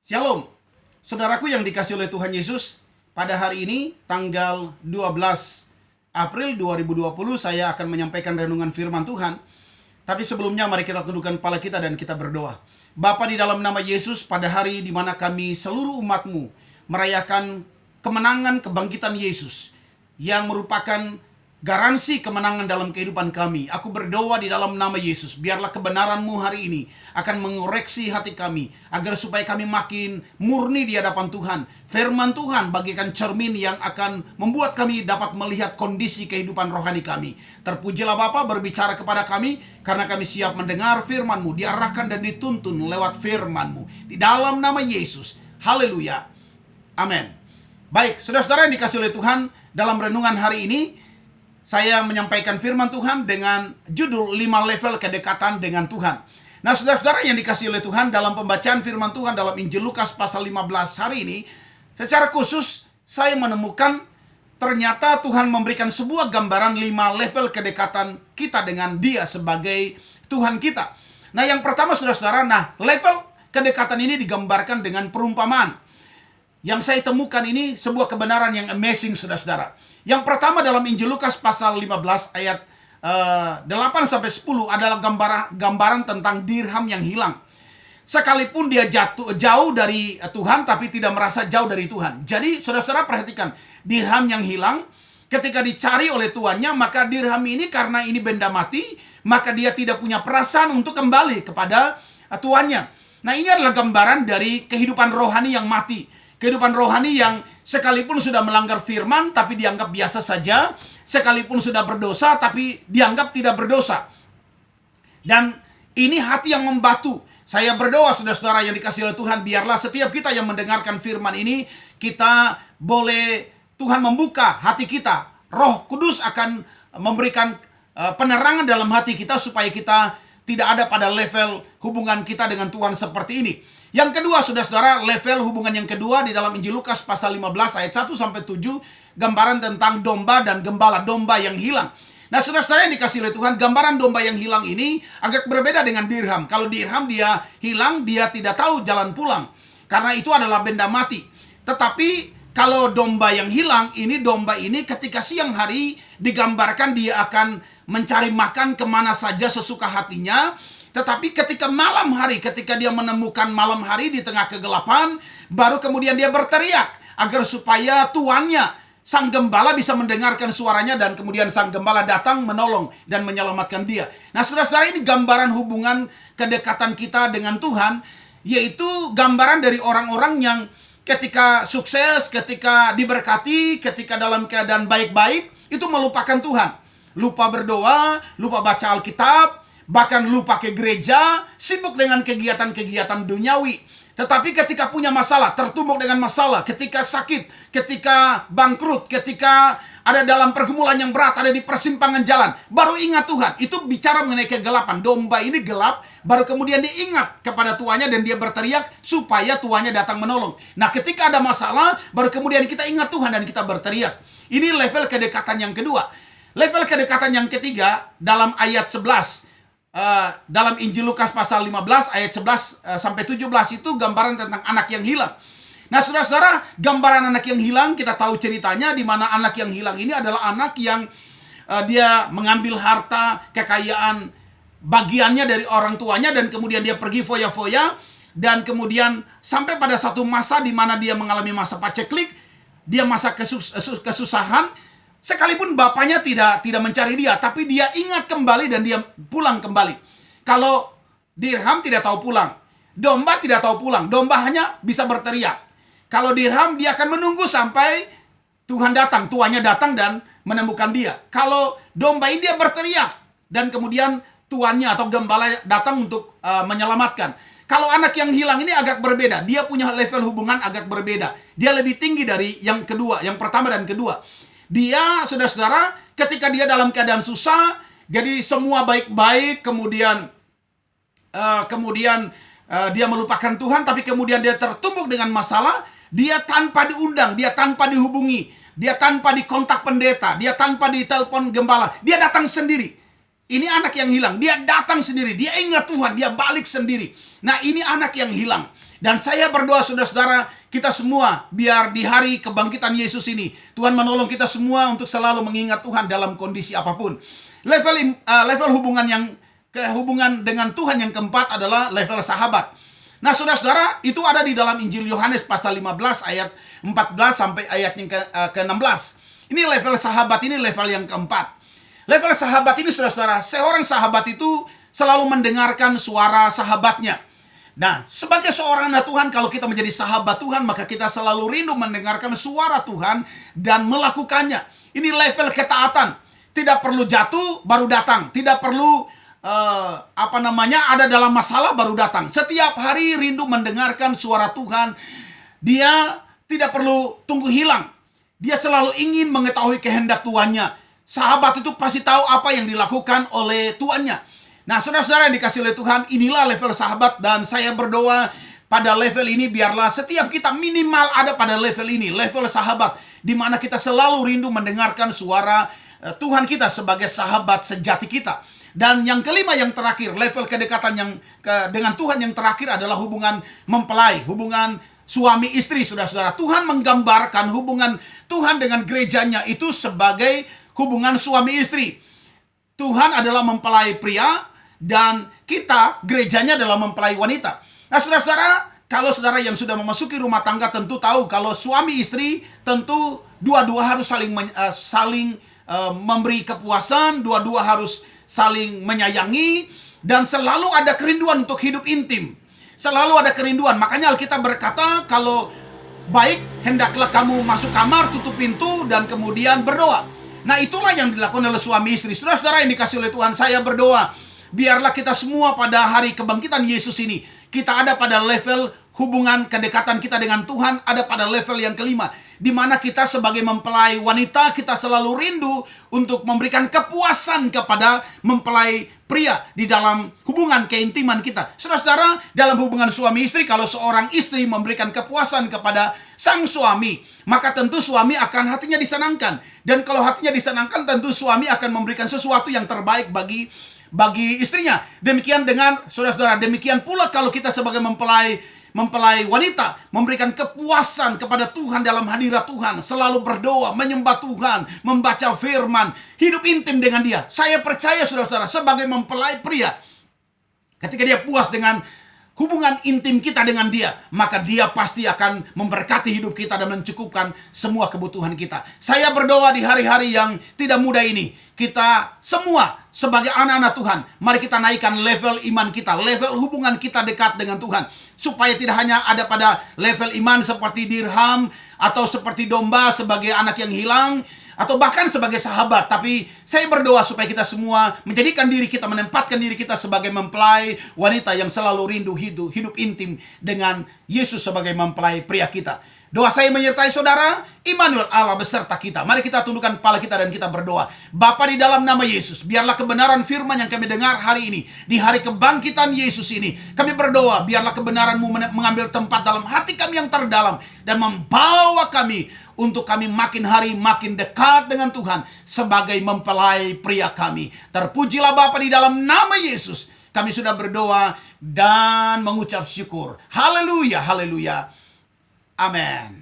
Shalom, saudaraku yang dikasih oleh Tuhan Yesus. Pada hari ini, tanggal 12 April 2020, saya akan menyampaikan renungan firman Tuhan. Tapi sebelumnya, mari kita tundukkan kepala kita dan kita berdoa. Bapa, di dalam nama Yesus, pada hari di mana kami seluruh umat-Mu merayakan kemenangan kebangkitan Yesus, yang merupakan garansi kemenangan dalam kehidupan kami. Aku berdoa di dalam nama Yesus, biarlah kebenaran-Mu hari ini akan mengoreksi hati kami, agar supaya kami makin murni di hadapan Tuhan. Firman Tuhan bagaikan cermin yang akan membuat kami dapat melihat kondisi kehidupan rohani kami. Terpujilah Bapa, berbicara kepada kami, karena kami siap mendengar firman-Mu, diarahkan dan dituntun lewat firman-Mu. Di dalam nama Yesus, haleluya, amin. Baik, saudara-saudara yang dikasih oleh Tuhan, dalam renungan hari ini saya menyampaikan firman Tuhan dengan judul 5 level kedekatan dengan Tuhan. Nah, saudara-saudara yang dikasih oleh Tuhan, dalam pembacaan firman Tuhan dalam Injil Lukas pasal 15 hari ini, secara khusus saya menemukan ternyata Tuhan memberikan sebuah gambaran 5 level kedekatan kita dengan Dia sebagai Tuhan kita. Nah, yang pertama saudara-saudara, level kedekatan ini digambarkan dengan perumpamaan. Yang saya temukan ini sebuah kebenaran yang amazing, saudara-saudara. Yang pertama dalam Injil Lukas pasal 15 ayat 8-10 adalah gambaran tentang dirham yang hilang. Sekalipun dia jauh dari Tuhan, tapi tidak merasa jauh dari Tuhan. Jadi saudara-saudara perhatikan, dirham yang hilang ketika dicari oleh tuannya, maka dirham ini karena ini benda mati, maka dia tidak punya perasaan untuk kembali kepada tuannya. Nah, ini adalah gambaran dari kehidupan rohani yang mati. Kehidupan rohani yang sekalipun sudah melanggar firman, tapi dianggap biasa saja. Sekalipun sudah berdosa, tapi dianggap tidak berdosa. Dan ini hati yang membatu. Saya berdoa, saudara-saudara yang dikasihi oleh Tuhan, biarlah setiap kita yang mendengarkan firman ini, kita boleh Tuhan membuka hati kita. Roh Kudus akan memberikan penerangan dalam hati kita, supaya kita tidak ada pada level hubungan kita dengan Tuhan seperti ini. Yang kedua, saudara-saudara, level hubungan yang kedua di dalam Injil Lukas pasal 15 ayat 1-7, gambaran tentang domba dan gembala, domba yang hilang. Nah, saudara-saudara yang dikasih oleh Tuhan, gambaran domba yang hilang ini agak berbeda dengan dirham. Kalau dirham dia hilang, dia tidak tahu jalan pulang, karena itu adalah benda mati. Tetapi kalau domba yang hilang, ini domba ini ketika siang hari digambarkan dia akan mencari makan kemana saja sesuka hatinya. Tetapi ketika malam hari, ketika dia menemukan malam hari di tengah kegelapan, baru kemudian dia berteriak agar supaya tuannya, sang gembala, bisa mendengarkan suaranya, dan kemudian sang gembala datang menolong dan menyelamatkan dia. Nah, saudara-saudara, ini gambaran hubungan kedekatan kita dengan Tuhan, yaitu gambaran dari orang-orang yang ketika sukses, ketika diberkati, ketika dalam keadaan baik-baik, itu melupakan Tuhan. Lupa berdoa, lupa baca Alkitab, bahkan lupa ke gereja, sibuk dengan kegiatan-kegiatan duniawi. Tetapi ketika punya masalah, tertumbuk dengan masalah, ketika sakit, ketika bangkrut, ketika ada dalam pergumulan yang berat, ada di persimpangan jalan, baru ingat Tuhan. Itu bicara mengenai kegelapan. Domba ini gelap, baru kemudian diingat kepada tuannya, dan dia berteriak supaya tuannya datang menolong. Nah, ketika ada masalah, baru kemudian kita ingat Tuhan dan kita berteriak. Ini level kedekatan yang kedua. Level kedekatan yang ketiga dalam ayat 11. Dalam Injil Lukas pasal 15 ayat 11-17 itu gambaran tentang anak yang hilang. Nah, saudara-saudara, gambaran anak yang hilang, kita tahu ceritanya, di mana anak yang hilang ini adalah anak yang dia mengambil harta kekayaan bagiannya dari orang tuanya, dan kemudian dia pergi foya-foya, dan kemudian sampai pada satu masa di mana dia mengalami masa paceklik, dia masa kesusahan. Sekalipun bapaknya tidak mencari dia, tapi dia ingat kembali dan dia pulang kembali. Kalau dirham tidak tahu pulang, domba tidak tahu pulang. Domba hanya bisa berteriak. Kalau dirham, dia akan menunggu sampai Tuhan datang, tuannya datang dan menemukan dia. Kalau domba ini dia berteriak, dan kemudian tuannya atau gembala datang untuk menyelamatkan. Kalau anak yang hilang ini agak berbeda. Dia punya level hubungan agak berbeda. Dia lebih tinggi dari yang kedua, yang pertama dan kedua. Dia, saudara-saudara, ketika dia dalam keadaan susah, jadi semua baik-baik, kemudian dia melupakan Tuhan, tapi kemudian dia tertumbuk dengan masalah, dia tanpa diundang, dia tanpa dihubungi, dia tanpa dikontak pendeta, dia tanpa ditelepon gembala, dia datang sendiri. Ini anak yang hilang, dia datang sendiri, dia ingat Tuhan, dia balik sendiri. Nah, ini anak yang hilang. Dan saya berdoa saudara-saudara, kita semua biar di hari kebangkitan Yesus ini Tuhan menolong kita semua untuk selalu mengingat Tuhan dalam kondisi apapun. Level hubungan dengan Tuhan yang keempat adalah level sahabat. Nah, saudara-saudara, itu ada di dalam Injil Yohanes pasal 15 ayat 14 sampai ayat yang ke-16. Ini level sahabat, ini level yang keempat. Level sahabat ini, saudara-saudara, seorang sahabat itu selalu mendengarkan suara sahabatnya. Nah, sebagai seorang anak Tuhan, kalau kita menjadi sahabat Tuhan, maka kita selalu rindu mendengarkan suara Tuhan dan melakukannya. Ini level ketaatan. Tidak perlu jatuh baru datang. Tidak perlu ada dalam masalah baru datang. Setiap hari rindu mendengarkan suara Tuhan. Dia tidak perlu tunggu hilang. Dia selalu ingin mengetahui kehendak tuannya. Sahabat itu pasti tahu apa yang dilakukan oleh tuannya. Nah, saudara-saudara yang dikasih oleh Tuhan, inilah level sahabat. Dan saya berdoa pada level ini biarlah setiap kita minimal ada pada level ini, level sahabat, di mana kita selalu rindu mendengarkan suara Tuhan kita sebagai sahabat sejati kita. Dan yang kelima, yang terakhir, level kedekatan dengan Tuhan yang terakhir adalah hubungan mempelai, hubungan suami istri, saudara-saudara. Tuhan menggambarkan hubungan Tuhan dengan gerejanya itu sebagai hubungan suami istri. Tuhan adalah mempelai pria dan kita, gerejanya adalah mempelai wanita. Nah, saudara-saudara, kalau saudara yang sudah memasuki rumah tangga tentu tahu kalau suami istri tentu dua-dua harus saling memberi kepuasan, dua-dua harus saling menyayangi, dan selalu ada kerinduan untuk hidup intim. Selalu ada kerinduan. Makanya Alkitab berkata, kalau baik, hendaklah kamu masuk kamar, tutup pintu, dan kemudian berdoa. Nah, itulah yang dilakukan oleh suami istri. Saudara-saudara yang dikasih oleh Tuhan, saya berdoa, biarlah kita semua pada hari kebangkitan Yesus ini, kita ada pada level hubungan kedekatan kita dengan Tuhan, ada pada level yang kelima, di mana kita sebagai mempelai wanita, kita selalu rindu untuk memberikan kepuasan kepada mempelai pria di dalam hubungan keintiman kita. Saudara-saudara, dalam hubungan suami istri, kalau seorang istri memberikan kepuasan kepada sang suami, maka tentu suami akan hatinya disenangkan. Dan kalau hatinya disenangkan, tentu suami akan memberikan sesuatu yang terbaik bagi istrinya. Demikian dengan saudara-saudara, demikian pula kalau kita sebagai mempelai wanita memberikan kepuasan kepada Tuhan dalam hadirat Tuhan, selalu berdoa, menyembah Tuhan, membaca firman, hidup intim dengan Dia. Saya percaya saudara-saudara, sebagai mempelai pria, ketika dia puas dengan hubungan intim kita dengan Dia, maka Dia pasti akan memberkati hidup kita dan mencukupkan semua kebutuhan kita. Saya berdoa di hari-hari yang tidak mudah ini, kita semua sebagai anak-anak Tuhan, mari kita naikkan level iman kita, level hubungan kita dekat dengan Tuhan, supaya tidak hanya ada pada level iman seperti dirham atau seperti domba sebagai anak yang hilang, atau bahkan sebagai sahabat. Tapi saya berdoa supaya kita semua menjadikan diri kita, menempatkan diri kita sebagai mempelai wanita yang selalu rindu hidup intim dengan Yesus sebagai mempelai pria kita. Doa saya menyertai saudara, Immanuel, Allah beserta kita. Mari kita tundukkan kepala kita dan kita berdoa. Bapa, di dalam nama Yesus, biarlah kebenaran firman yang kami dengar hari ini, di hari kebangkitan Yesus ini, kami berdoa, biarlah kebenaran-Mu mengambil tempat dalam hati kami yang terdalam, dan membawa kami untuk kami makin hari makin dekat dengan Tuhan sebagai mempelai pria kami. Terpujilah Bapa, di dalam nama Yesus kami sudah berdoa dan mengucap syukur. Haleluya, haleluya. Amen.